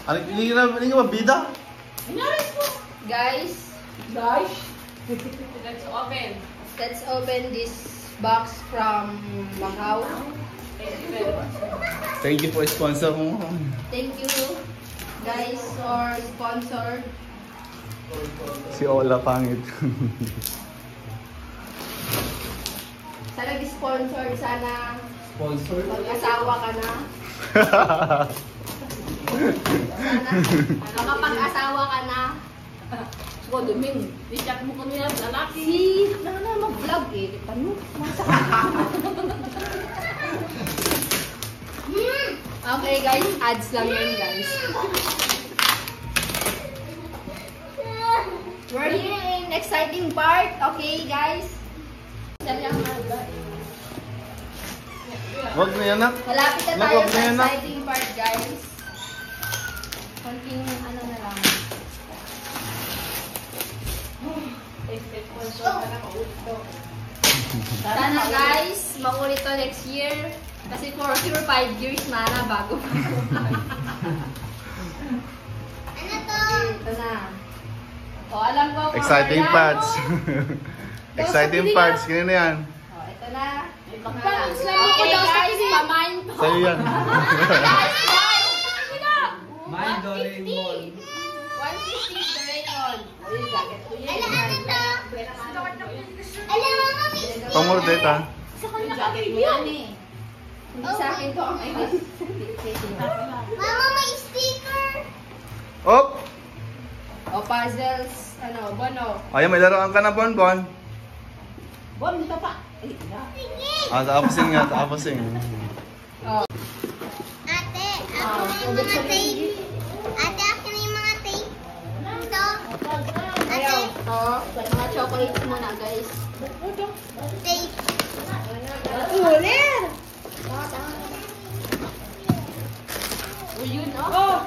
Ano, hindi ka ba bida? Guys, let's open this box from Macau. Thank you po sponsor mo. Thank you guys for sponsor. Si Ola Pangit. Sa nag-sponsor, sana Sponsor? mag-asawa ka na. Sana makapag-asawa ka na. So, Duming, i-chat mo kami na lalaki. Si, mag-vlog eh. Tanong, masa Okay guys, ads lang yun guys. We're here in exciting part, okay guys? Wag na yan, nak. Malapit na Nak, tayo wag na sa yan, nak. exciting part guys. Konting ano na lang. Sana guys, maulit to next year. Kasi for sure 5 years na bago. Ano to? Ito na. O, alam ko kung Exciting ano yan. parts. Exciting parts. Kaya na yan. O, ito na. Okay guys, pamain po. Sa'yo yan. Guys, guys! Mind Doraemon. 150 Doraemon. Pamordeta. Jacket mo yan eh. Hindi sa akin to. Mama, may sticker! Op! O, puzzles. Ano, bono. Ayaw, may laruan ka na, Bonbon. Bon, dito pa. Taapasing nga, taapasing. O. Ate, akin na yung mga tape. Ate, akin na yung mga tape. Ito. Ayaw. Ate, O, mga chocolates muna, guys. tape. Ulit! Yun, oh.